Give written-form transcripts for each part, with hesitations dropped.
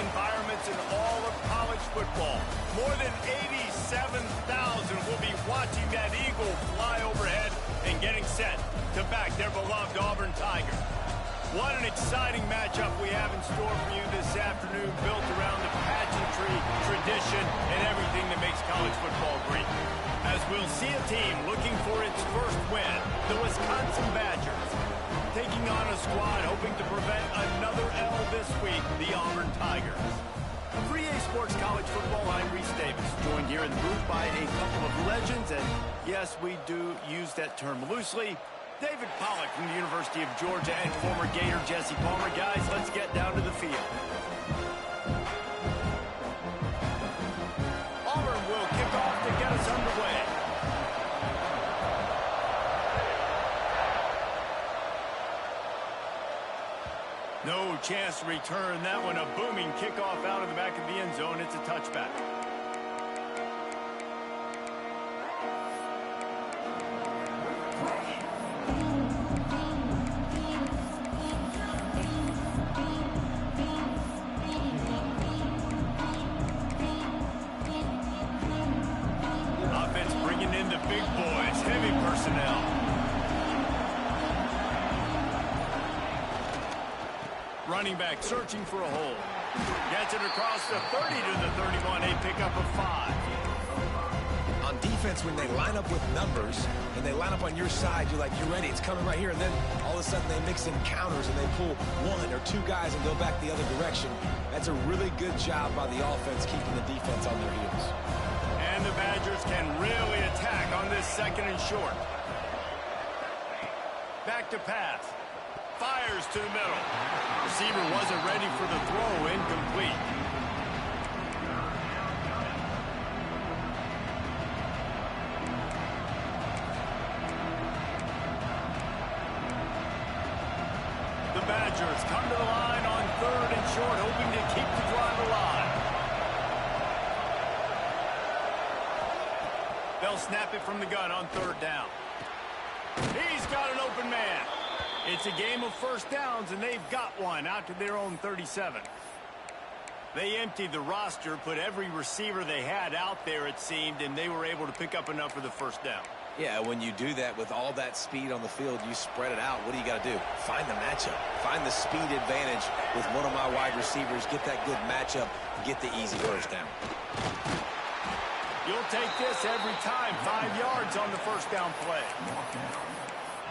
environments in all of college football. More than 87,000 will be watching that eagle fly overhead and getting set to back their beloved Auburn Tigers. What an exciting matchup we have in store for you this afternoon, built around the pageantry, tradition, and everything that makes college football great. As we'll see a team looking for its first win, the Wisconsin Badgers, taking on a squad hoping to prevent another L this week, the Auburn Tigers. For EA Sports College Football, I'm Reese Davis, joined here in the booth by a couple of legends, and yes, we do use that term loosely. David Pollack from the University of Georgia and former Gator Jesse Palmer. Guys, let's get down to the field. Auburn will kick off to get us underway. No chance to return that one. A booming kickoff out of the back of the end zone. It's a touchback. Offense bringing in the big boys. Heavy personnel. Running back searching for a hole. Gets it across the 30 to the 31. A pickup of 5. On defense, when they line up with numbers and they line up on your side, you're like, you're ready, it's coming right here. And then all of a sudden they mix in counters and they pull one or two guys and go back the other direction. That's a really good job by the offense keeping the defense on their heels. And the Badgers can really attack on this second and short. Back to pass. Fires to the middle. Receiver wasn't ready for the throw. Incomplete. The Badgers come to the line on third and short, hoping to keep the drive alive. They'll snap it from the gun on third down. He's got an open man. It's a game of first downs, and they've got one out to their own 37. They emptied the roster, put every receiver they had out there, it seemed, and they were able to pick up enough for the first down. Yeah, when you do that with all that speed on the field, you spread it out. What do you got to do? Find the matchup. Find the speed advantage with one of my wide receivers. Get that good matchup. Get the easy first down. You'll take this every time. 5 yards on the first down play.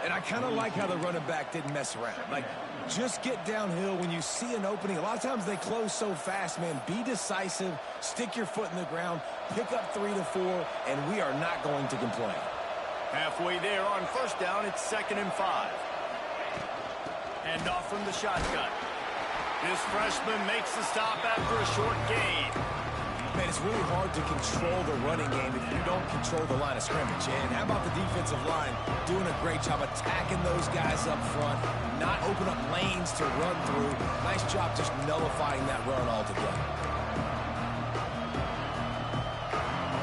And I kind of like how the running back didn't mess around. Like, just get downhill when you see an opening. A lot of times they close so fast, man. Be decisive. Stick your foot in the ground. Pick up 3 to 4, and we are not going to complain. Halfway there on first down, it's 2nd and 5. Hand off from the shotgun. This freshman makes the stop after a short gain. Man, it's really hard to control the running game if you don't control the line of scrimmage. And how about the defensive line doing a great job attacking those guys up front, not open up lanes to run through. Nice job just nullifying that run altogether.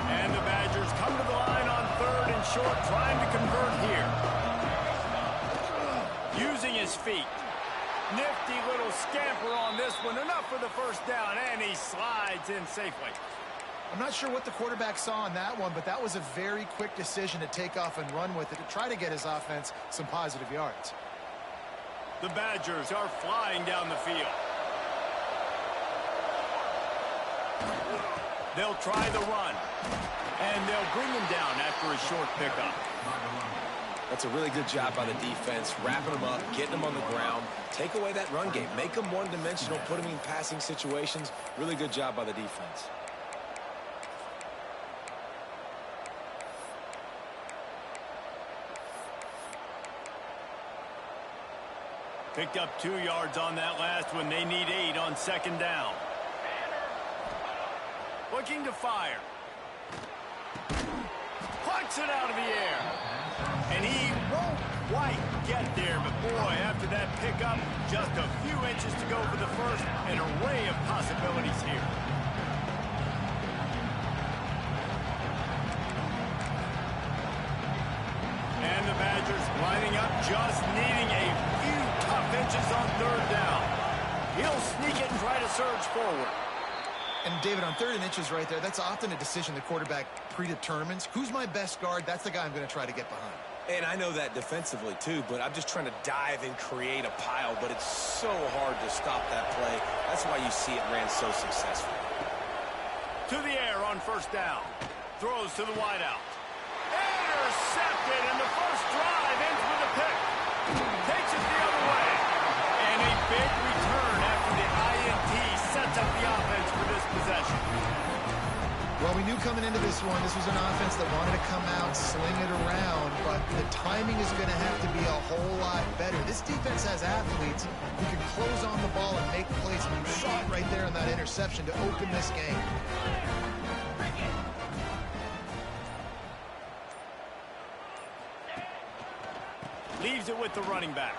And the Badgers come to the line on third and short, trying to convert here. Using his feet. Nifty little scamper on this one. Enough for the first down, and he slides in safely. I'm not sure what the quarterback saw on that one, but that was a very quick decision to take off and run with it to try to get his offense some positive yards. The Badgers are flying down the field. They'll try the run, and they'll bring him down after a short pickup. That's a really good job by the defense, wrapping them up, getting them on the ground. Take away that run game. Make them one-dimensional, put them in passing situations. Really good job by the defense. Picked up 2 yards on that last one. They need 8 on second down. Looking to fire. Plucks it out of the air. And he won't quite get there. But boy, after that pickup, just a few inches to go for the first. An array of possibilities here. And the Badgers lining up, just needing a few tough inches on third down. He'll sneak it and try to surge forward. And David, on 3rd and inches right there, that's often a decision the quarterback predetermines. Who's my best guard? That's the guy I'm going to try to get behind. And I know that defensively, too, but I'm just trying to dive and create a pile, but it's so hard to stop that play. That's why you see it ran so successfully. To the air on 1st down. Throws to the wideout. Intercepted, and the first drive ends with a pick. Takes it the other way. And a big return after the INT sets up the offense for this possession. Well, we knew coming into this one, this was an offense that wanted to come out, sling it around, but the timing is going to have to be a whole lot better. This defense has athletes who can close on the ball and make plays. And you saw it right there in that interception to open this game. Leaves it with the running back.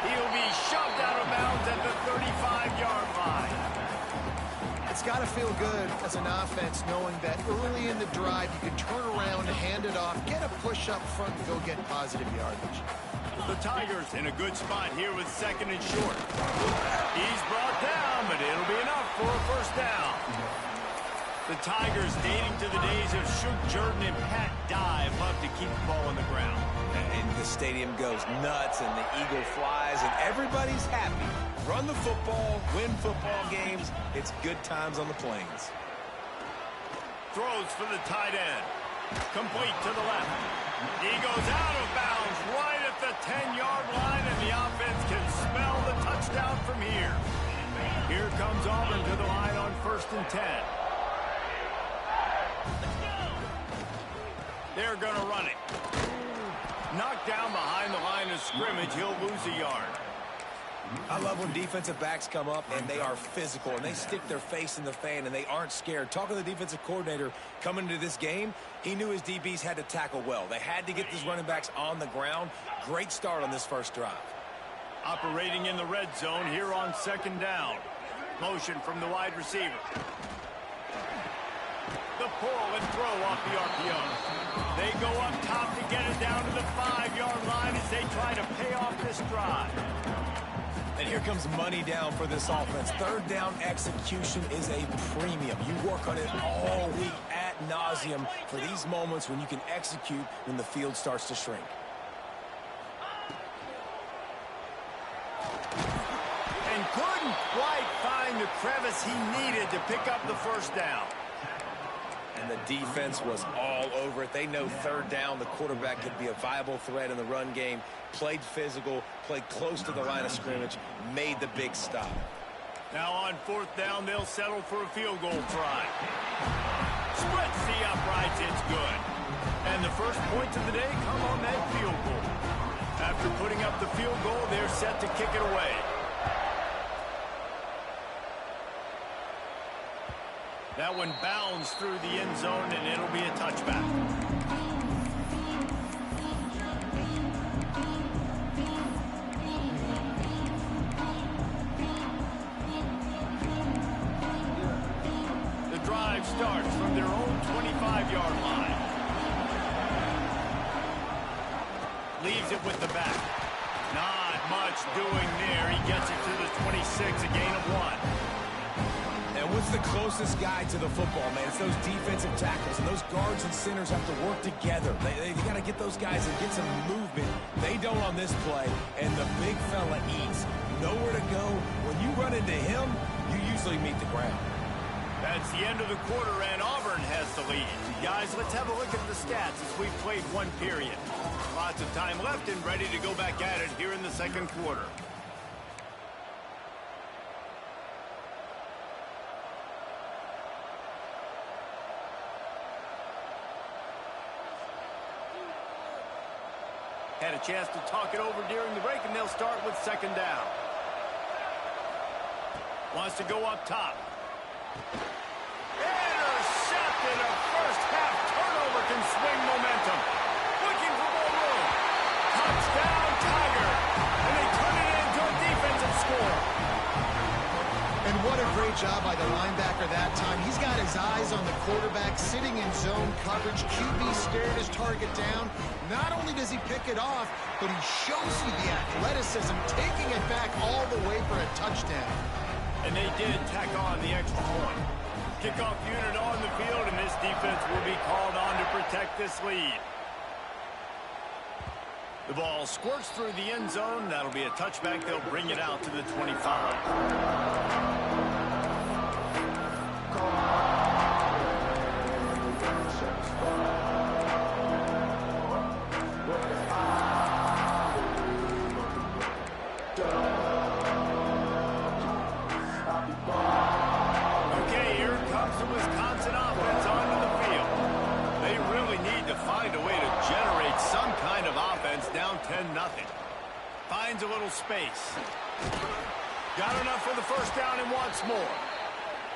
He'll be shoved out of bounds at the 35-yard line. It's got to feel good as an offense knowing that early in the drive you can turn around, hand it off, get a push up front, and go get positive yardage. The Tigers in a good spot here with 2nd and short. He's brought down, but it'll be enough for a 1st down. The Tigers, dating to the days of Shook Jordan and Pat Dye, love to keep the ball on the ground. And the stadium goes nuts, and the eagle flies, and everybody's happy. Run the football, win football games. It's good times on the plains. Throws for the tight end. Complete to the left. He goes out of bounds right at the 10-yard line, and the offense can smell the touchdown from here. Here comes Auburn to the line on 1st and 10. They're going to run it. Knocked down behind the line of scrimmage. He'll lose a yard. I love when defensive backs come up and they are physical and they stick their face in the fan and they aren't scared. Talking to the defensive coordinator coming into this game, he knew his DBs had to tackle well. They had to get these running backs on the ground. Great start on this first drive. Operating in the red zone here on 2nd down. Motion from the wide receiver. The pull and throw off the RPO. They go up top to get it down to the 5-yard line as they try to pay off this drive. And here comes money down for this offense. 3rd down execution is a premium. You work on it all week ad nauseum for these moments when you can execute when the field starts to shrink. And couldn't quite find the crevice he needed to pick up the 1st down. And the defense was all over it. They know 3rd down, the quarterback could be a viable threat in the run game. Played physical, played close to the line of scrimmage, made the big stop. Now on 4th down, they'll settle for a field goal try. Splits the uprights, it's good. And the first points of the day come on that field goal. After putting up the field goal, they're set to kick it away. That one bounds through the end zone, and it'll be a touchback. The drive starts from their own 25-yard line. Leaves it with the back. Not much doing there. He gets it to the 26, a gain of 1. And what's the closest guy to the football, man? It's those defensive tackles, and those guards and centers have to work together. They got to get those guys and get some movement. They don't on this play, and the big fella eats. Nowhere to go. When you run into him, you usually meet the ground. That's the end of the quarter, and Auburn has the lead. Guys, let's have a look at the stats as we've played one period. Lots of time left and ready to go back at it here in the 2nd quarter. Had a chance to talk it over during the break, and they'll start with 2nd down. Wants to go up top. Intercepted. A first-half turnover can swing momentum. Looking for more room. Touchdown, Tiger. And they turn it into a defensive score. And what a great job by the linebacker that time. He's got his eyes on the quarterback, sitting in zone coverage. QB stared his target down. Not only does he pick it off, but he shows you the athleticism, taking it back all the way for a touchdown. And they did tack on the extra point. Kickoff unit on the field, and this defense will be called on to protect this lead. The ball squirts through the end zone. That'll be a touchback. They'll bring it out to the 25. Okay, here comes the Wisconsin offense onto the field. They really need to find a way to generate some kind of offense down 10-0. Finds a little space. Got enough for the first down and wants more.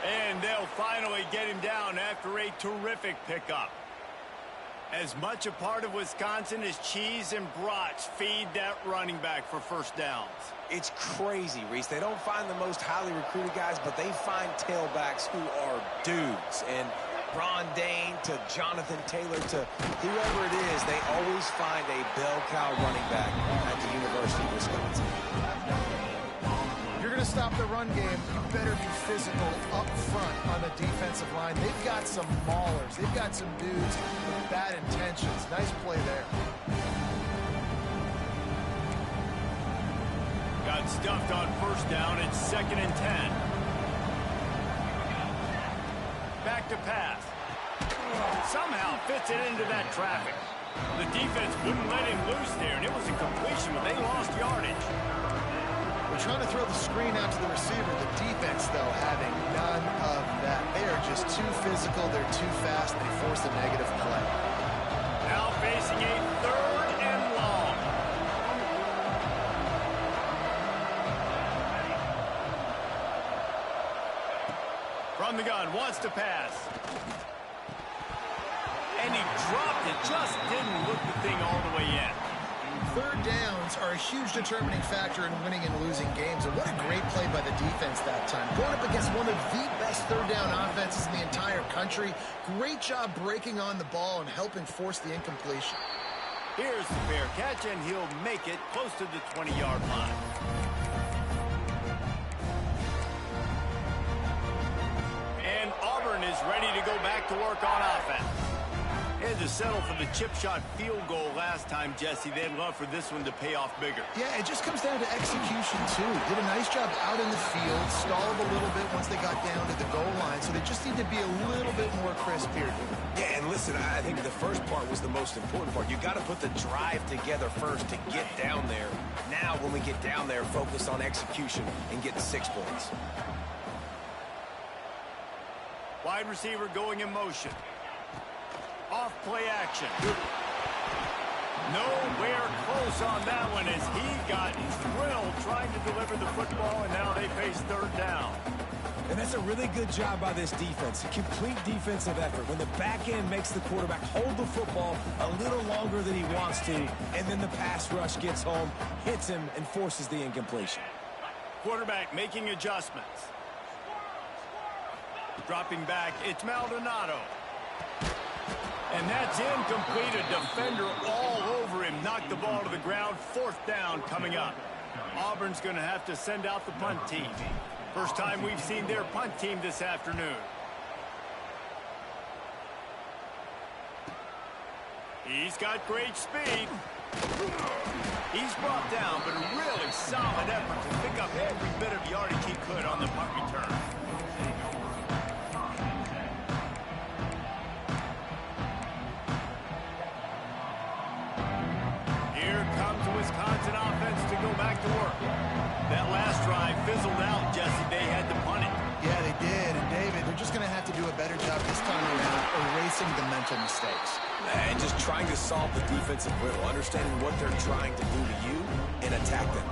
And they'll finally get him down after a terrific pickup. As much a part of Wisconsin as cheese and brats feed that running back for first downs. It's crazy, Reese. They don't find the most highly recruited guys, but they find tailbacks who are dudes. And Ron Dane to Jonathan Taylor to whoever it is, they always find a bell cow running back at the University of Wisconsin. If you're going to stop the run game, you better be physical up front on the defensive line. They've got some maulers. They've got some dudes with bad intentions. Nice play there. Got stuffed on first down. It's 2nd and 10. Back to pass. Somehow fits it into that traffic. The defense wouldn't let him loose there, and it was a completion, but they lost yardage. They're trying to throw the screen out to the receiver. The defense, though, having none of that. They are just too physical. They're too fast. They force a negative play. Now facing a 3rd and long. From the gun, wants to pass. And he dropped it. Just didn't look the thing all the way in. 3rd downs are a huge determining factor in winning and losing games. And what a great play by the defense that time. Going up against one of the best 3rd down offenses in the entire country. Great job breaking on the ball and helping force the incompletion. Here's the fair catch, and he'll make it close to the 20-yard line. And Auburn is ready to go back to work on offense. Had to settle for the chip shot field goal last time, Jesse. They'd love for this one to pay off bigger. Yeah, it just comes down to execution, too. Did a nice job out in the field, stalled a little bit once they got down to the goal line, so they just need to be a little bit more crisp here. Yeah, and listen, I think the first part was the most important part. You got to put the drive together first to get down there. Now, when we get down there, focus on execution and getting 6 points. Wide receiver going in motion. Off play action. Nowhere close on that one as he got thrilled trying to deliver the football, and now they face 3rd down. And that's a really good job by this defense. A complete defensive effort. When the back end makes the quarterback hold the football a little longer than he wants to, and then the pass rush gets home, hits him, and forces the incompletion. Quarterback making adjustments. Dropping back, it's Maldonado. And that's incomplete. A defender all over him. Knocked the ball to the ground. 4th down coming up. Auburn's going to have to send out the punt team. First time we've seen their punt team this afternoon. He's got great speed. He's brought down, but a really solid effort to pick up every bit of yardage he could on the punt return. Wisconsin offense to go back to work. That last drive fizzled out, Jesse. They had to punt it. Yeah, they did. And, David, they're just going to have to do a better job this time around erasing the mental mistakes. And just trying to solve the defensive riddle, understanding what they're trying to do to you and attack them.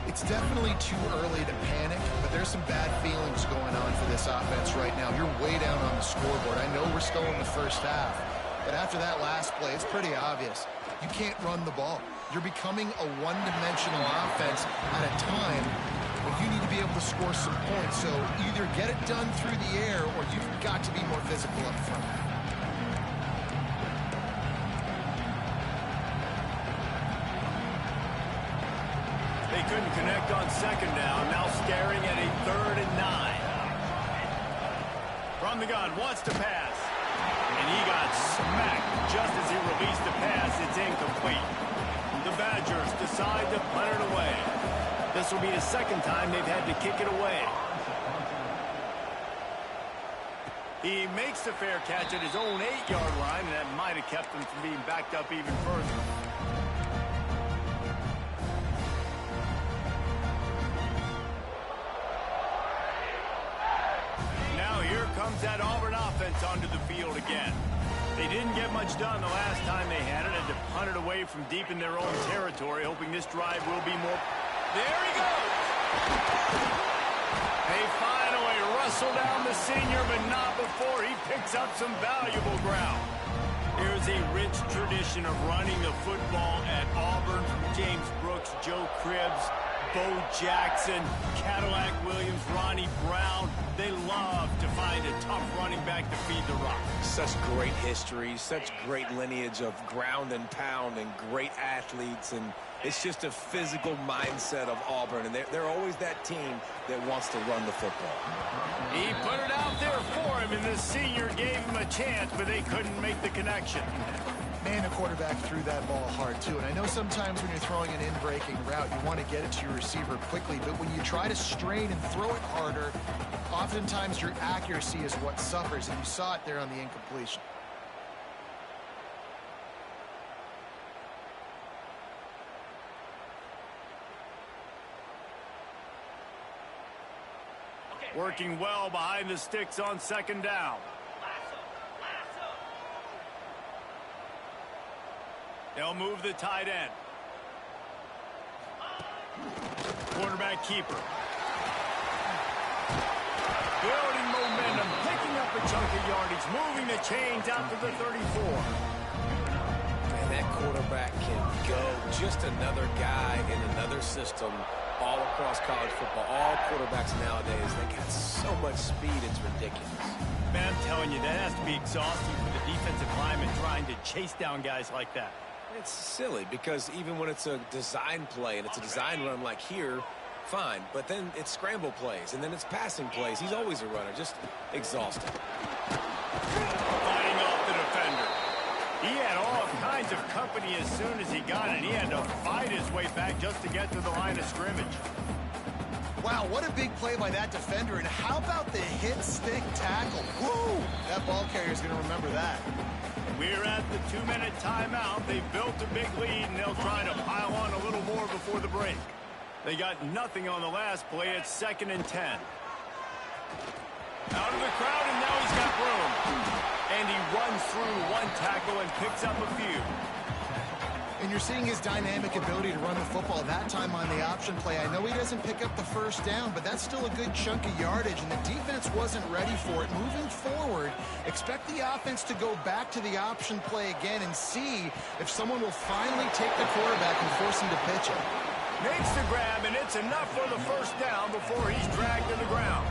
It's definitely too early to panic, but there's some bad feelings going on for this offense right now. You're way down on the scoreboard. I know we're still in the first half, but after that last play, it's pretty obvious. You can't run the ball. You're becoming a one-dimensional offense at a time Well, you need to be able to score some points, so either get it done through the air or you've got to be more physical up front. They couldn't connect on second down. Now staring at a 3rd and 9. From the gun, wants to pass. And he got smacked just as he released the pass. It's incomplete. The Badgers decide to punt it away. This will be the second time they've had to kick it away. He makes the fair catch at his own 8-yard line, and that might have kept him from being backed up even further. Now here comes that Auburn offense onto the field again. They didn't get much done the last time they had it, and to punt it away from deep in their own territory, hoping this drive will be more. There he goes! They finally wrestle down the senior, but not before he picks up some valuable ground. There's a rich tradition of running the football at Auburn from James Brooks, Joe Cribbs, Bo Jackson, Cadillac Williams, Ronnie Brown. They love to find a tough running back to feed the rock. Such great history, such great lineage of ground and pound and great athletes, and it's just a physical mindset of Auburn, and they're always that team that wants to run the football. He put it out there for him, and the senior gave him a chance, but they couldn't make the connection. Man, the quarterback threw that ball hard, too. And I know sometimes when you're throwing an in-breaking route, you want to get it to your receiver quickly. But when you try to strain and throw it harder, oftentimes your accuracy is what suffers. And you saw it there on the incompletion. Working well behind the sticks on second down. They'll move the tight end. Quarterback keeper. Building momentum, picking up a chunk of yardage, moving the chains out to the 34. Man, that quarterback can go. Just another guy in another system all across college football. All quarterbacks nowadays, they got so much speed, it's ridiculous. Man, I'm telling you, that has to be exhausting for the defensive lineman trying to chase down guys like that. It's silly because even when it's a design play and it's a design run like here, fine. But then it's scramble plays and then it's passing plays. He's always a runner, just exhausting. Fighting off the defender. He had all kinds of company as soon as he got it. He had to fight his way back just to get to the line of scrimmage. Wow, what a big play by that defender. And how about the hit stick tackle? Woo! That ball carrier is going to remember that. We're at the 2-minute timeout. They've built a big lead, and they'll try to pile on a little more before the break. They got nothing on the last play. It's 2nd and 10. Out of the crowd, and now he's got room. And he runs through one tackle and picks up a few. And you're seeing his dynamic ability to run the football that time on the option play. I know he doesn't pick up the first down, but that's still a good chunk of yardage, and the defense wasn't ready for it. Moving forward, expect the offense to go back to the option play again and see if someone will finally take the quarterback and force him to pitch it. Makes the grab, and it's enough for the first down before he's dragged to the ground.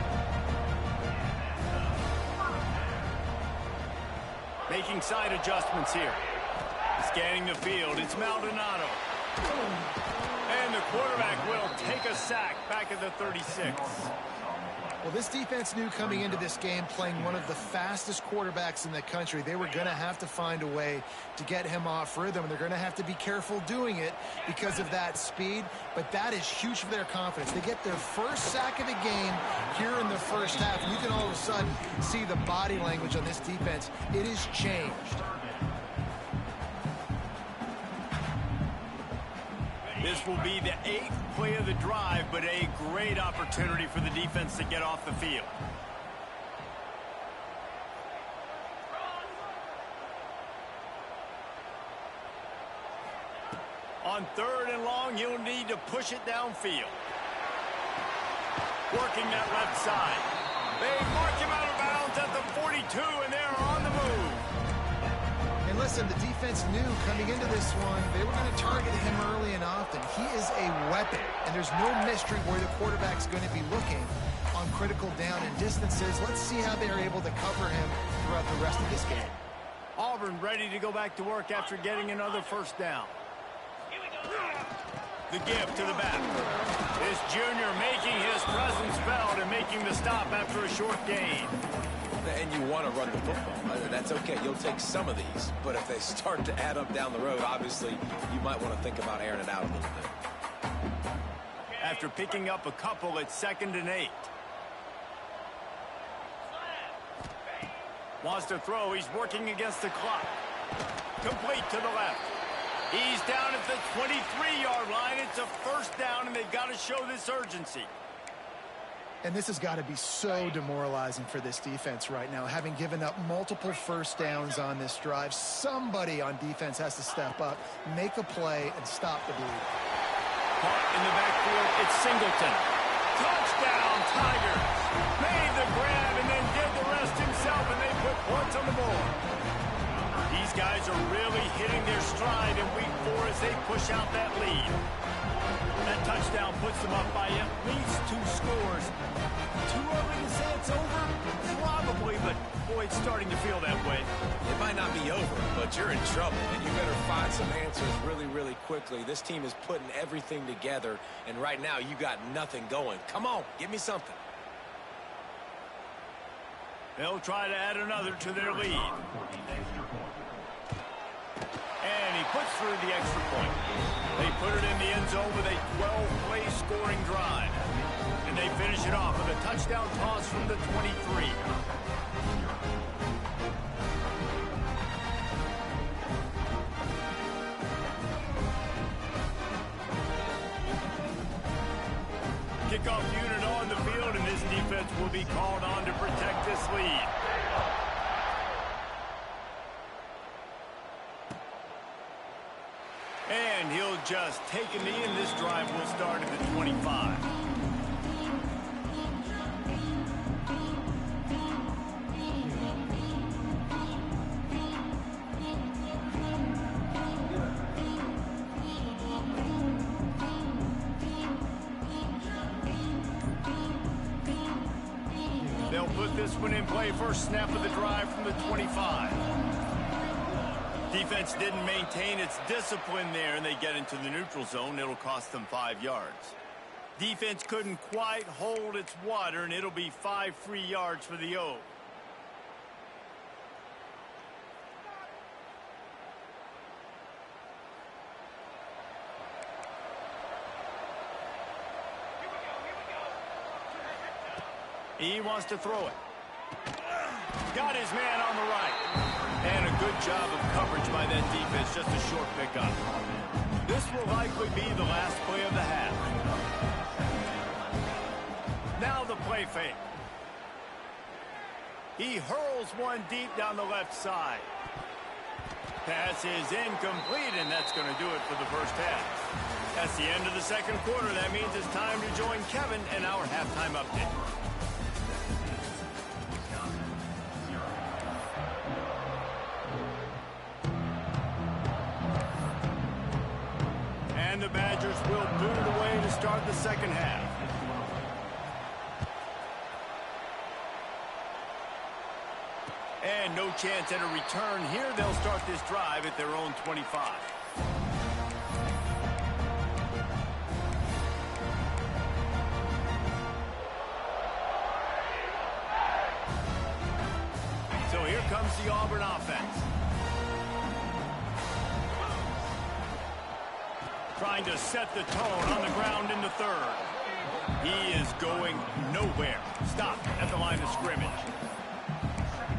Making side adjustments here. Scanning the field, it's Maldonado. And the quarterback will take a sack back at the 36. Well, this defense knew coming into this game, playing one of the fastest quarterbacks in the country, they were going to have to find a way to get him off rhythm, and they're going to have to be careful doing it because of that speed, but that is huge for their confidence. They get their first sack of the game here in the first half, and you can all of a sudden see the body language on this defense. It has changed. This will be the 8th play of the drive, but a great opportunity for the defense to get off the field. On 3rd and long, you'll need to push it downfield. Working that left side. They mark him out of bounds at the 42, and they're on the move. And listen, the defense knew coming into this one, they were going to target him early and often. He is is a weapon, and there's no mystery where the quarterback's going to be looking on critical down and distances. Let's see how they're able to cover him throughout the rest of this game. Auburn ready to go back to work after getting another first down. The give to the back. This junior making his presence felt and making the stop after a short gain. And you want to run the football. That's okay. You'll take some of these. But if they start to add up down the road, obviously, you might want to think about airing it out a little bit. After picking up a couple at 2nd and 8. Wants to throw. He's working against the clock. Complete to the left. He's down at the 23-yard line. It's a first down, and they've got to show this urgency. And this has got to be so demoralizing for this defense right now. Having given up multiple first downs on this drive, somebody on defense has to step up, make a play, and stop the bleed. Caught in the backfield, it's Singleton. Touchdown, Tigers. Made the grab and then did the rest himself, and they put points on the board. These guys are really hitting their stride in week 4 as they push out that lead. That touchdown puts them up by at least 2 scores. Too early to say it's over? Probably, but boy, it's starting to feel that way. It might not be over, but you're in trouble, and you better find some answers really, really quickly. This team is putting everything together, and right now you got nothing going. Come on, give me something. They'll try to add another to their lead. And he puts through the extra point. They put it in the end zone with a 12-play scoring drive. And they finish it off with a touchdown toss from the 23. Kickoff unit on the field, and this defense will be called on to protect this lead. And he'll just take a knee, and this drive will start at the 25. They'll put this one in play. First snap of the drive from the 25. Defense didn't maintain its discipline there, and they get into the neutral zone. It'll cost them 5 yards. Defense couldn't quite hold its water, and it'll be 5 free yards for the O. He wants to throw it. Got his man on the right. And a good job of coverage by that defense. Just a short pickup. This will likely be the last play of the half. Now the play fake. He hurls one deep down the left side. Pass is incomplete, and that's going to do it for the first half. That's the end of the second quarter. That means it's time to join Kevin in our halftime update. And the Badgers will boot it away to start the second half. And no chance at a return here. They'll start this drive at their own 25. So here comes the Auburn offense. Trying to set the tone on the ground in the third. He is going nowhere. Stopped at the line of scrimmage.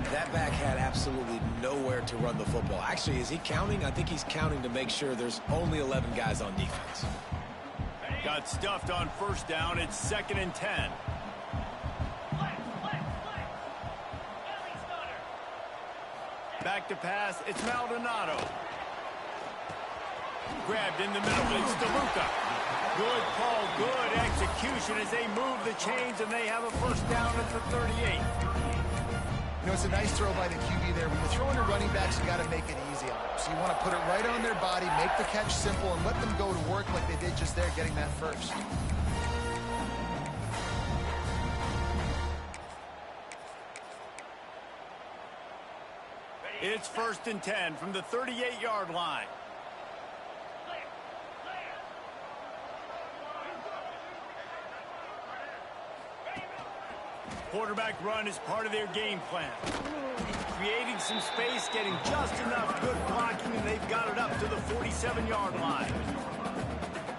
That back had absolutely nowhere to run the football. Actually, is he counting? I think he's counting to make sure there's only 11 guys on defense. Got stuffed on first down. It's 2nd and 10. Back to pass. It's Maldonado. Grabbed in the middle. It's DeLuca. Good call, good execution as they move the chains, and they have a first down at the 38. You know, it's a nice throw by the QB there. When you're throwing to running backs, you got to make it easy on them. So you want to put it right on their body, make the catch simple, and let them go to work like they did appreciate just there getting that first. It's 1st and 10 from the 38-yard line. Quarterback run is part of their game plan. Creating some space, getting just enough good blocking, and they've got it up to the 47-yard line.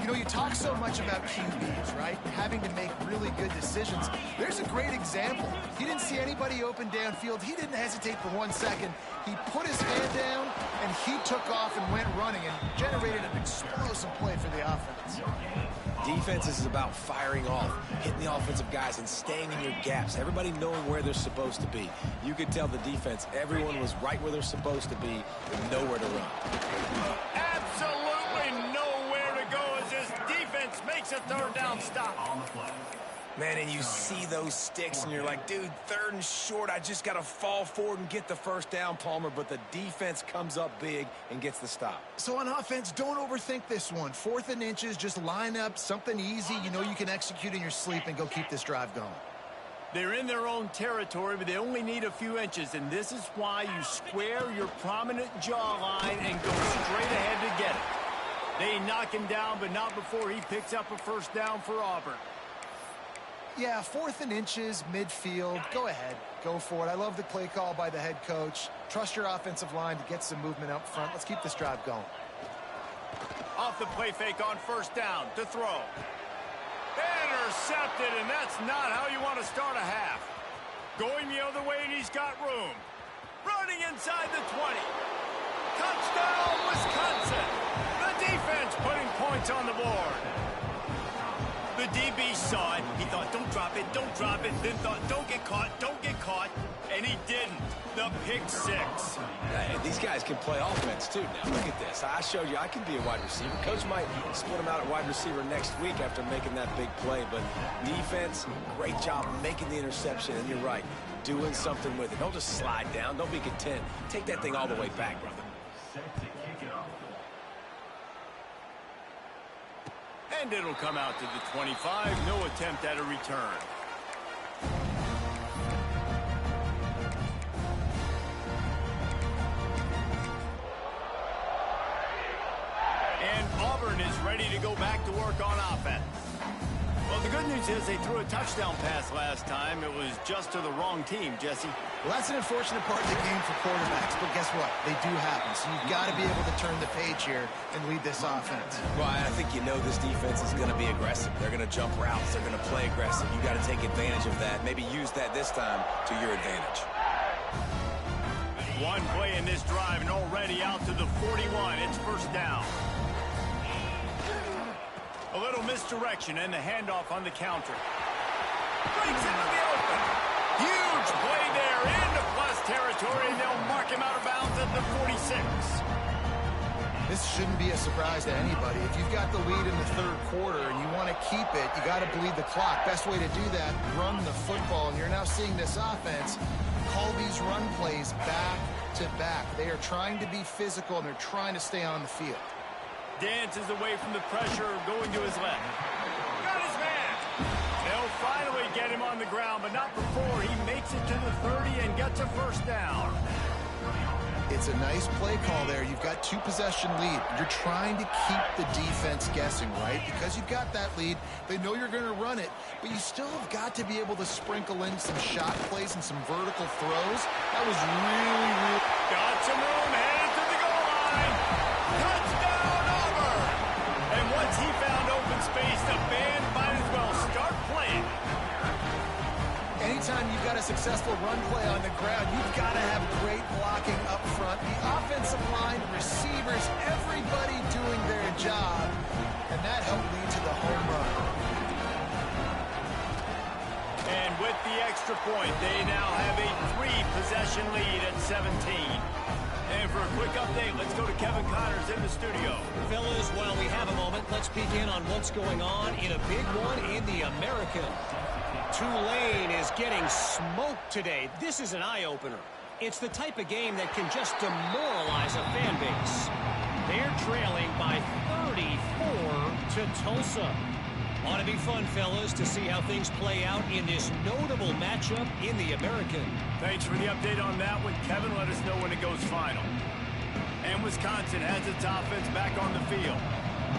You know, you talk so much about QBs, right? Having to make really good decisions. There's a great example. He didn't see anybody open downfield. He didn't hesitate for 1 second. He put his hand down, and he took off and went running and generated an explosive play for the offense. Defense is about firing off, hitting the offensive guys, and staying in your gaps. Everybody knowing where they're supposed to be. You could tell the defense, everyone was right where they're supposed to be, with nowhere to run. Absolutely nowhere to go as this defense makes a 3rd down stop. Man, and you see those sticks, and you're like, dude, 3rd and short, I just got to fall forward and get the 1st down, Palmer, but the defense comes up big and gets the stop. So on offense, don't overthink this one. 4th and inches, just line up something easy you know you can execute in your sleep and go keep this drive going. They're in their own territory, but they only need a few inches, and this is why you square your prominent jawline and go straight ahead to get it. They knock him down, but not before he picks up a 1st down for Auburn. Yeah, 4th and inches, midfield. Go ahead. Go for it. I love the play call by the head coach. Trust your offensive line to get some movement up front. Let's keep this drive going. Off the play fake on 1st down to throw. Intercepted, and that's not how you want to start a half. Going the other way, and he's got room. Running inside the 20. Touchdown, Wisconsin. The defense putting points on the board. The DB saw it. He thought, don't drop it, don't drop it. Then thought, don't get caught, and he didn't. The pick 6. Hey, these guys can play offense, too. Now, look at this. I showed you I can be a wide receiver. Coach might split him out at wide receiver next week after making that big play. But defense, great job making the interception. And you're right, doing something with it. Don't just slide down. Don't be content. Take that thing all the way back, brother. And it'll come out to the 25. No attempt at a return. And Auburn is ready to go back to work on offense. Well, the good news is they threw a touchdown pass last time. It was just to the wrong team, Jesse. Well, that's an unfortunate part of the game for quarterbacks, but guess what? They do happen, so you've got to be able to turn the page here and lead this offense. Well, I think you know this defense is going to be aggressive. They're going to jump routes. They're going to play aggressive. You got to take advantage of that. Maybe use that this time to your advantage. One play in this drive, and already out to the 41. It's 1st down. A little misdirection and the handoff on the counter. Breaks into the open. Huge play there into plus territory, and they'll mark him out of bounds at the 46. This shouldn't be a surprise to anybody. If you've got the lead in the 3rd quarter and you want to keep it, you got to bleed the clock. Best way to do that, run the football. And you're now seeing this offense call these run plays back to back. They are trying to be physical, and they're trying to stay on the field. Dances away from the pressure, going to his left. Got his man. They'll finally get him on the ground, but not before he makes it to the 30 and gets a 1st down. It's a nice play call there. You've got 2-possession lead. You're trying to keep the defense guessing, right? Because you've got that lead. They know you're going to run it, but you still have got to be able to sprinkle in some shot plays and some vertical throws. That was really... Got some room, headed to the goal line. Touchdown, Auburn! And once he found open space, the band might as well start playing. Anytime you've got a successful run play on the ground, you've got to have great blocking up front. The offensive line, receivers, everybody doing their job. And that helped lead to the home run. And with the extra point, they now have a 3-possession lead at 17. And for a quick update, let's go to Kevin Connors in the studio. Fellas, while we have a moment, let's peek in on what's going on in a big one in the American. Tulane is getting smoked today. This is an eye-opener. It's the type of game that can just demoralize a fan base. They're trailing by to Tulsa. Ought to be fun, fellas, to see how things play out in this notable matchup in the American. Thanks for the update on that one, Kevin. Let us know when it goes final. And Wisconsin has its offense back on the field.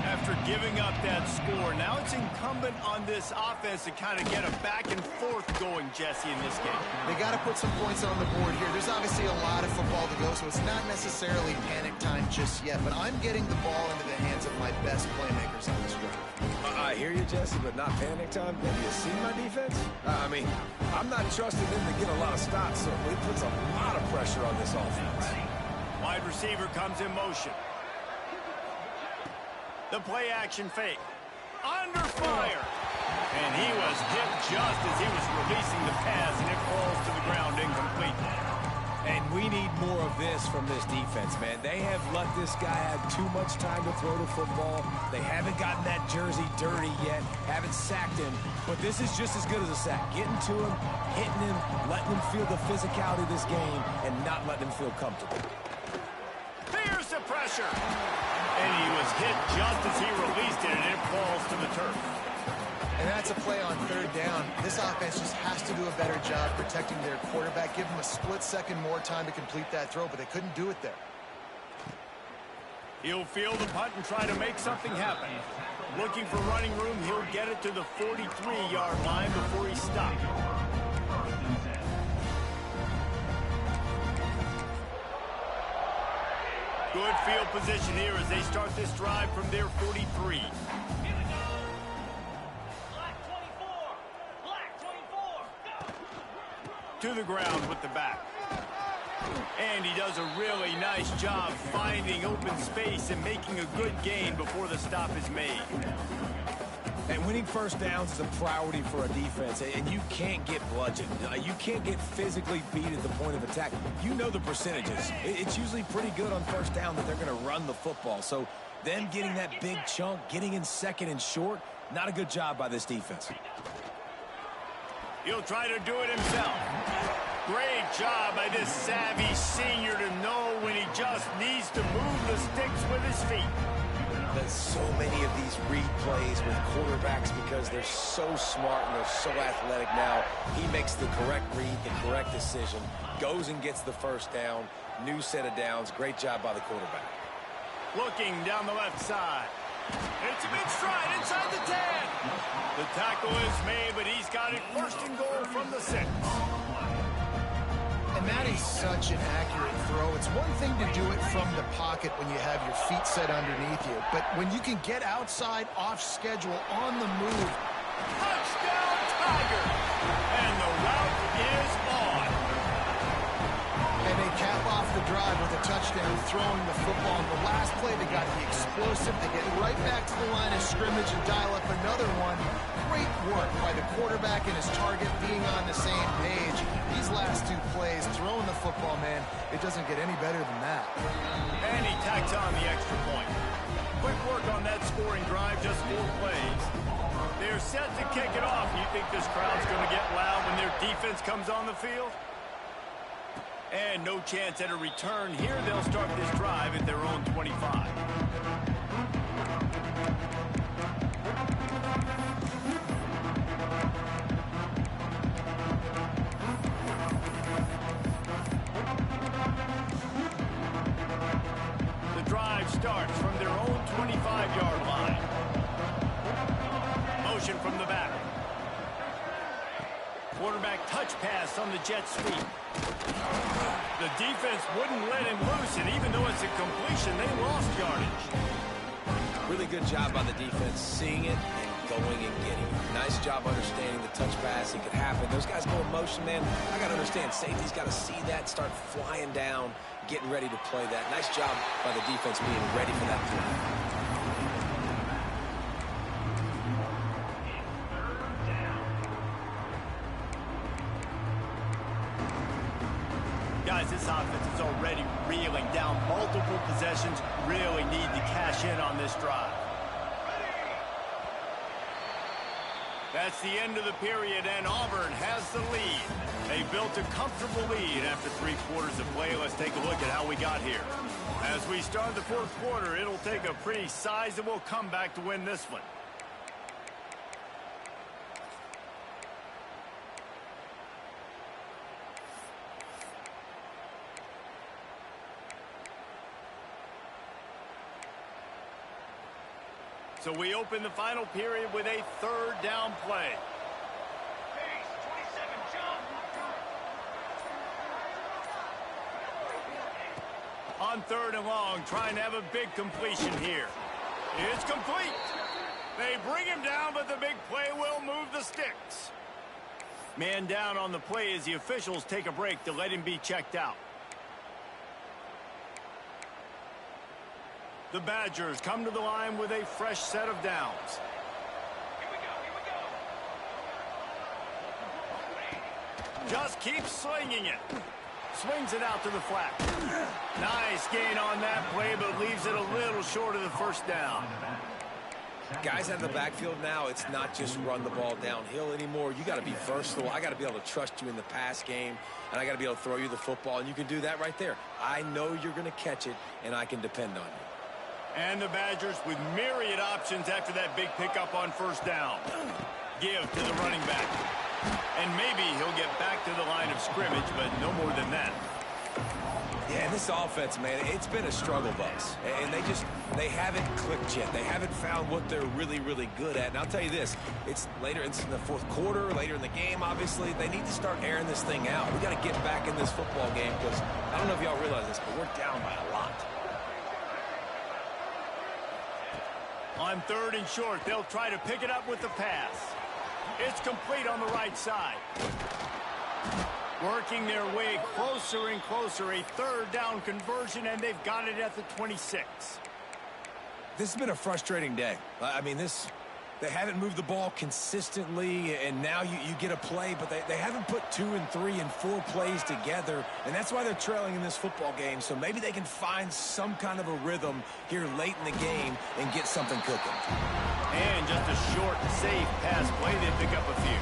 After giving up that score, now it's incumbent on this offense to kind of get a back and forth going, Jesse, in this game. They got to put some points on the board here. There's obviously a lot of football to go, so it's not necessarily panic time just yet, but I'm getting the ball into the hands of my best playmakers on this drive. I hear you, Jesse, but not panic time. Have you seen my defense? I mean, I'm not trusting them to get a lot of stops, so it puts a lot of pressure on this offense. Wide receiver comes in motion. The play action fake. Under fire. And he was hit just as he was releasing the pass, and it falls to the ground incomplete. And we need more of this from this defense, man. They have let this guy have too much time to throw the football. They haven't gotten that jersey dirty yet, haven't sacked him. But this is just as good as a sack. Getting to him, hitting him, letting him feel the physicality of this game, and not letting him feel comfortable. Here's the pressure. And he was hit just as he released it, and it falls to the turf. And that's a play on third down. This offense just has to do a better job protecting their quarterback. Give him a split second more time to complete that throw, but they couldn't do it there. He'll field the punt and try to make something happen. Looking for running room, he'll get it to the 43-yard line before he stops. Good field position here as they start this drive from their 43. To the ground with the back. And he does a really nice job finding open space and making a good gain before the stop is made. And winning first downs is a priority for a defense, and you can't get bludgeoned. You can't get physically beat at the point of attack. You know the percentages. It's usually pretty good on first down that they're going to run the football. So them getting that big chunk, getting in second and short, not a good job by this defense. He'll try to do it himself. Great job by this savvy senior to know when he just needs to move the sticks with his feet. There's so many of these read plays with quarterbacks because they're so smart and they're so athletic now. He makes the correct read, the correct decision, goes and gets the first down, new set of downs. Great job by the quarterback. Looking down the left side. It's a big stride inside the 10. The tackle is made, but he's got it first and goal from the 6. And that is such an accurate throw. It's one thing to do it from the pocket when you have your feet set underneath you, but when you can get outside, off schedule, on the move. Touchdown, Tiger! And the route is on. And they cap off the drive with a touchdown, throwing the football. On the last play, they got the explosive. They get right back to the line of scrimmage and dial up another one. Great work by the quarterback and his target being on the same page. These last two plays, throwing the football, man, it doesn't get any better than that. And he tacks on the extra point. Quick work on that scoring drive, just 4 plays. They're set to kick it off. You think this crowd's going to get loud when their defense comes on the field? And no chance at a return here. They'll start this drive at their own 25. The drive starts from their own 25-yard line. Motion from the back. Quarterback touch pass on the jet sweep. The defense wouldn't let him loose, and even though it's a completion, they lost yardage. Really good job by the defense, seeing it and going and getting it. Nice job understanding the touch pass. It could happen. Those guys go in motion, man. I got to understand, safety's got to see that, start flying down, getting ready to play that. Nice job by the defense being ready for that play. Guys, this offense is already reeling down multiple possessions. Really need to cash in on this drive. That's the end of the period, and Auburn has the lead. They built a comfortable lead after 3 quarters of play. Let's take a look at how we got here. As we start the 4th quarter, it'll take a pretty sizable comeback to win this one. So we open the final period with a 3rd down play. On 3rd and long, trying to have a big completion here. It's complete. They bring him down, but the big play will move the sticks. Man down on the play as the officials take a break to let him be checked out. The Badgers come to the line with a fresh set of downs. Here we go. Just keeps slinging it. Swings it out to the flat. Nice gain on that play, but leaves it a little short of the 1st down. Guys out of the backfield now, it's not just run the ball downhill anymore. You got to be versatile. I got to be able to trust you in the pass game, and I got to be able to throw you the football, and you can do that right there. I know you're going to catch it, and I can depend on you. And the Badgers with myriad options after that big pickup on 1st down. Give to the running back. And maybe he'll get back to the line of scrimmage, but no more than that. Yeah, this offense, man, it's been a struggle bus. And they haven't clicked yet. They haven't found what they're really, really good at. And I'll tell you this, it's later in the 4th quarter, later in the game, obviously. They need to start airing this thing out. We got to get back in this football game because I don't know if y'all realize this, but we're down by a lot. On 3rd and short, they'll try to pick it up with the pass. It's complete on the right side. Working their way closer and closer. A 3rd down conversion, and they've got it at the 26. This has been a frustrating day. I mean, they haven't moved the ball consistently, and now you get a play, but they haven't put 2 and 3 and 4 plays together, and that's why they're trailing in this football game. So maybe they can find some kind of a rhythm here late in the game and get something cooking. And just a short, safe pass play. They pick up a few.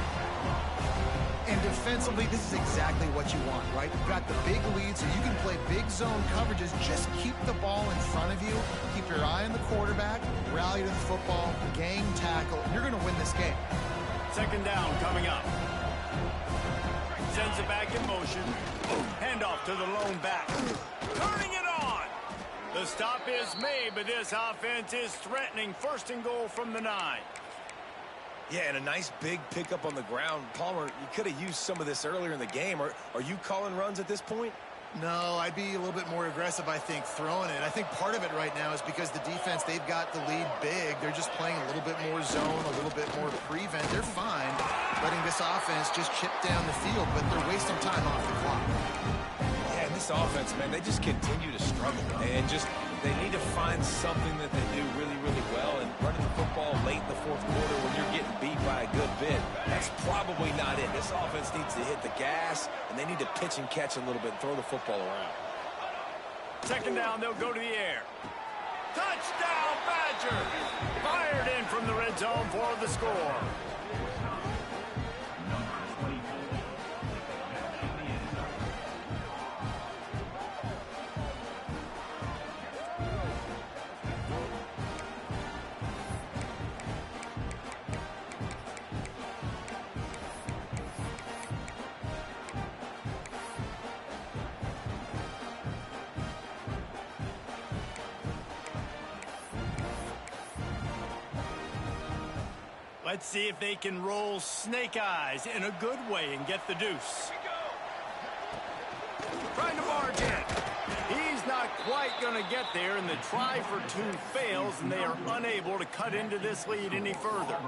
And defensively, this is exactly what you want, right? You've got the big lead, so you can play big zone coverages. Just keep the ball in front of you. Keep your eye on the quarterback. Rally to the football. Gang tackle. You're going to win this game. 2nd down coming up. Sends it back in motion. Handoff to the lone back. Turning it on. The stop is made, but this offense is threatening. 1st and goal from the 9. Yeah, and a nice big pickup on the ground. Palmer, you could have used some of this earlier in the game. Are you calling runs at this point? No, I'd be a little bit more aggressive, I think, throwing it. I think part of it right now is because the defense, they've got the lead big. They're just playing a little bit more zone, a little bit more prevent. They're fine letting this offense just chip down the field, but they're wasting time off the clock. Yeah, and this offense, man, they just continue to struggle. And they need to find something that they do really, really well. And running the football late in the 4th quarter when you're getting beat by a good bit, that's probably not it. This offense needs to hit the gas, and they need to pitch and catch a little bit and throw the football around. 2nd down, they'll go to the air. Touchdown, Badger! Fired in from the red zone for the score. Let's see if they can roll snake eyes in a good way and get the deuce. Trying to barge in. He's not quite going to get there, and the try for 2 fails, and they are unable to cut into this lead any further.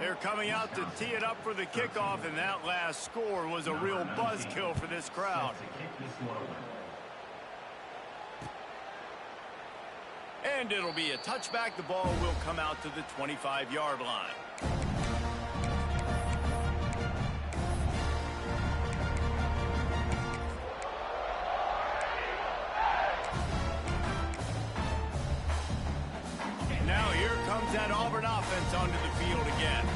They're coming out to tee it up for the kickoff, and that last score was a real buzzkill for this crowd. And it'll be a touchback. The ball will come out to the 25-yard line. Now here comes that Auburn offense onto the field again.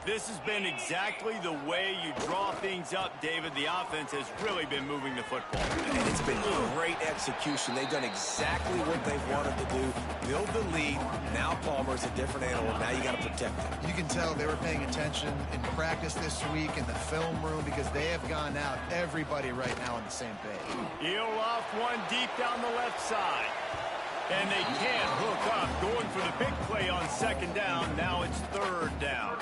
This has been exactly the way you draw things up, David. The offense has really been moving the football. And it's been great execution. They've done exactly what they've wanted to do. Build the lead. Now Palmer's a different animal. Now you got to protect him. You can tell they were paying attention in practice this week in the film room because they have gone out, everybody right now on the same page. Heel off one deep down the left side. And they can't hook up. Going for the big play on second down. Now it's third down.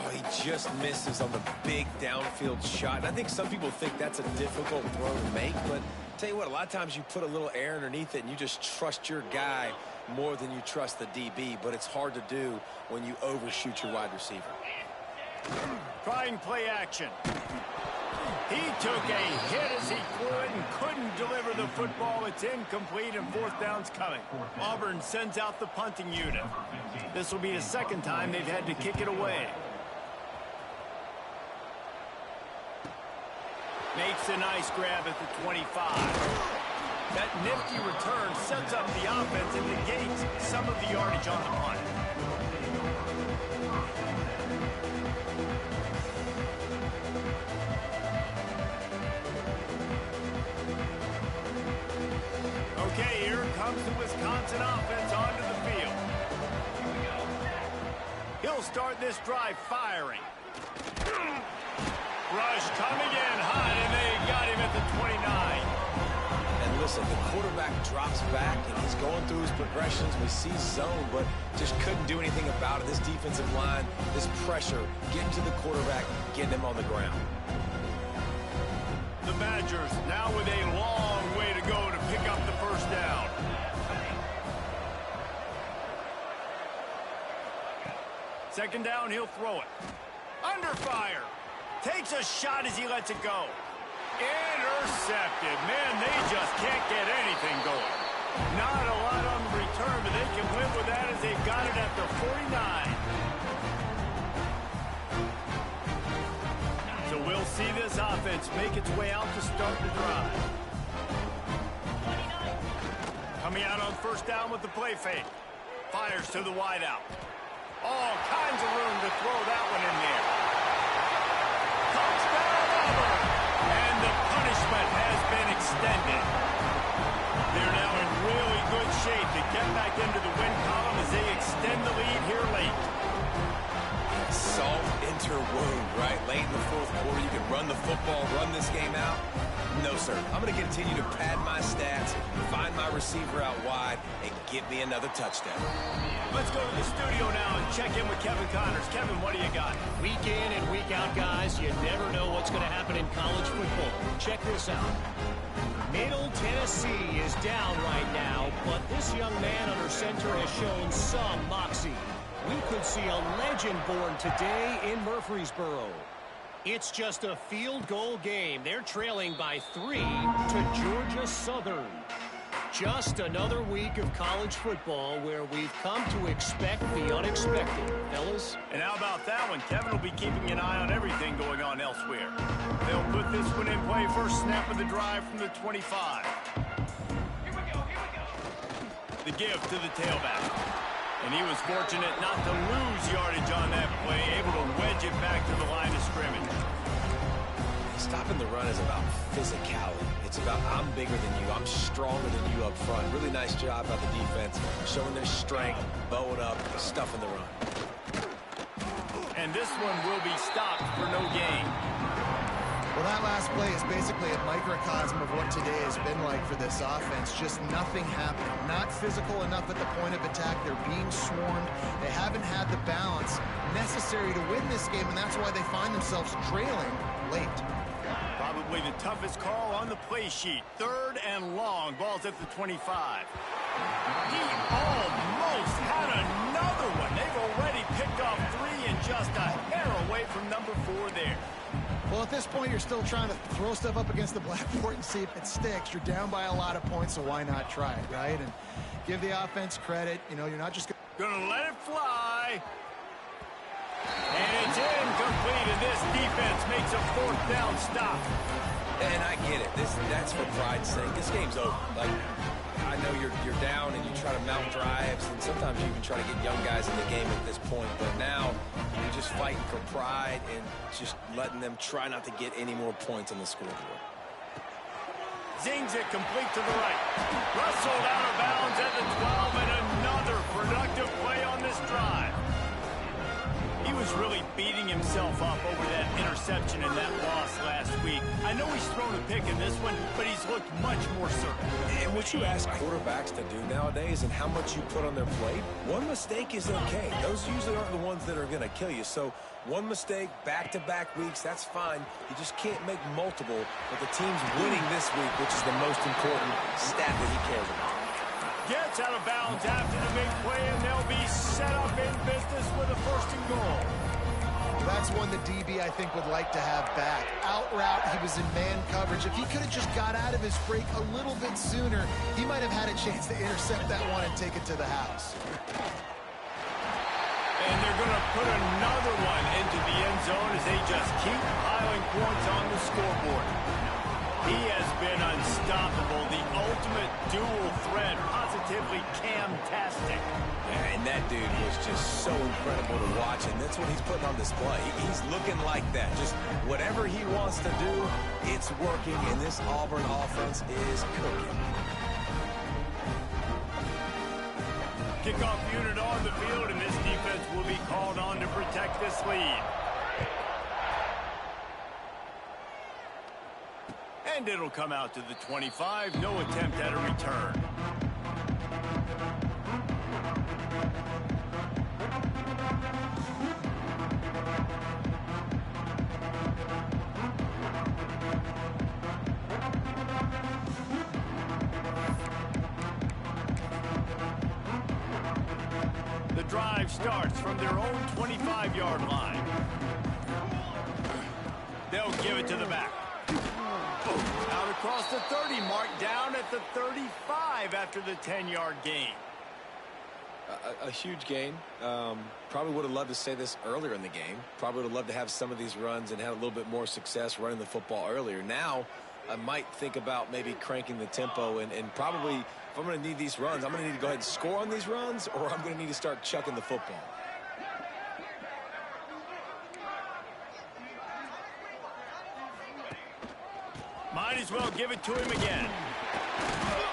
Oh, he just misses on the big downfield shot. And I think some people think that's a difficult throw to make, but tell you what, a lot of times you put a little air underneath it and you just trust your guy more than you trust the DB, but it's hard to do when you overshoot your wide receiver. Trying play action. He took a hit as he could and couldn't deliver the football. It's incomplete and fourth down's coming. Auburn sends out the punting unit. This will be the second time they've had to kick it away. Makes a nice grab at the 25. That nifty return sets up the offense and negates some of the yardage on the punt. Okay, here comes the Wisconsin offense onto the field. He'll start this drive firing. Rush coming in hot, and they got him at the 29. And listen, the quarterback drops back, and he's going through his progressions. We see zone, but just couldn't do anything about it. This defensive line, this pressure, getting to the quarterback, getting him on the ground. The Badgers now with a long way to go to pick up the first down. Second down, he'll throw it. Under fire. Takes a shot as he lets it go. Intercepted. Man, they just can't get anything going. Not a lot on the return, but they can live with that as they've got it at the 49. So we'll see this offense make its way out to start the drive. Coming out on first down with the play fake. Fires to the wideout. All kinds of room to throw that one in there. Touchdown, Auburn! And the punishment has been extended. They're now in really good shape to get back into the win column as they extend the lead here late. Salt interwound, right? Late in the fourth quarter, you can run the football, run this game out. No, sir. I'm going to continue to pad my stats, find my receiver out wide, and get me another touchdown. Let's go to the studio now and check in with Kevin Connors. Kevin, what do you got? Week in and week out, guys, you never know what's going to happen in college football. Check this out. Middle Tennessee is down right now, but this young man under center has shown some moxie. We could see a legend born today in Murfreesboro. It's just a field goal game. They're trailing by 3 to Georgia Southern. Just another week of college football where we've come to expect the unexpected, fellas. And how about that one? Kevin will be keeping an eye on everything going on elsewhere. They'll put this one in play. First snap of the drive from the 25. Here we go. The give to the tailback. And he was fortunate not to lose yardage on that play, able to wedge it back to the line of scrimmage. Stopping the run is about physicality. It's about I'm bigger than you, I'm stronger than you up front. Really nice job by the defense, showing their strength, bowing up, stuffing the run. And this one will be stopped for no gain. Well, that last play is basically a microcosm of what today has been like for this offense. Just nothing happening. Not physical enough at the point of attack. They're being swarmed. They haven't had the balance necessary to win this game, and that's why they find themselves trailing late. Probably the toughest call on the play sheet. Third and long. Ball's at the 25. He almost had another one. They've already picked off 3 and just a hair away from number 4 there. Well, at this point, you're still trying to throw stuff up against the blackboard and see if it sticks. You're down by a lot of points, so why not try it, right? And give the offense credit. You know, you're not just gonna let it fly. And it's incomplete, and this defense makes a fourth down stop. And I get it. That's for pride's sake. This game's over. Like, I know you're down and you try to mount drives, and sometimes you even try to get young guys in the game at this point. But now you're just fighting for pride and just letting them try not to get any more points on the scoreboard. Zings it complete to the right. Rustled out of bounds at the 12, and another productive play on this drive. He was really beating himself up over that interception and that loss last week. I know he's thrown a pick in this one, but he's looked much more certain. And what you ask quarterbacks to do nowadays and how much you put on their plate, one mistake is okay. Those usually aren't the ones that are going to kill you. So one mistake, back-to-back weeks, that's fine. You just can't make multiple, but the team's winning this week, which is the most important stat that he cares about. Gets out of bounds after the big play, and they'll be set up in business with a 1st and goal. That's one the DB, I think, would like to have back. Out route, he was in man coverage. If he could have just got out of his break a little bit sooner, he might have had a chance to intercept that one and take it to the house. And they're going to put another one into the end zone as they just keep piling points on the scoreboard. He has been unstoppable, the ultimate dual threat, positively Cam-tastic. Yeah, and that dude was just so incredible to watch, and that's what he's putting on display. He's looking like that. Just whatever he wants to do, it's working, and this Auburn offense is cooking. Kickoff unit on the field, and this defense will be called on to protect this lead. And it'll come out to the 25. No attempt at a return. The drive starts from their own 25-yard line. They'll give it to the back. Out across the 30 mark, down at the 35 after the 10-yard gain. A huge gain. Probably would have loved to say this earlier in the game. Probably would have loved to have some of these runs and have a little bit more success running the football earlier. Now, I might think about maybe cranking the tempo and probably, if I'm going to need these runs, I'm going to need to go ahead and score on these runs, or I'm going to need to start chucking the football. Might as well give it to him again.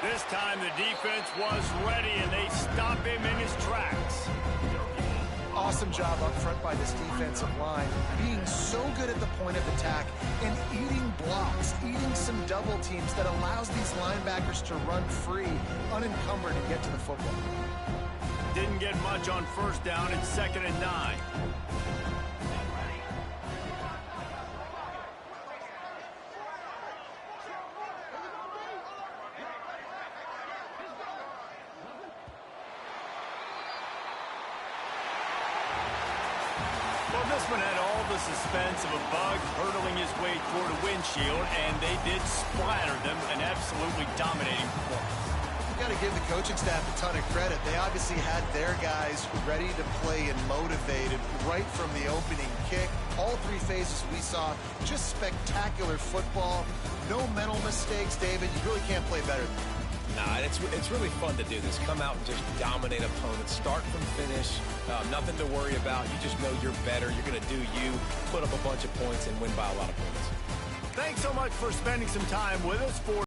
This time the defense was ready, and they stop him in his tracks. Awesome job up front by this defensive line, being so good at the point of attack and eating blocks, eating some double teams that allows these linebackers to run free, unencumbered, and get to the football. Didn't get much on 1st down. It's 2nd and 9. This one had all the suspense of a bug hurtling his way toward a windshield, and they did splatter them, an absolutely dominating performance. You've got to give the coaching staff a ton of credit. They obviously had their guys ready to play and motivated right from the opening kick. All 3 phases we saw, just spectacular football. No mental mistakes, David. You really can't play better than that. Nah, it's really fun to do this. Come out and just dominate opponents, start from finish. Nothing to worry about. You just know you're better. You're going to do you, put up a bunch of points, and win by a lot of points. Thanks so much for spending some time with us for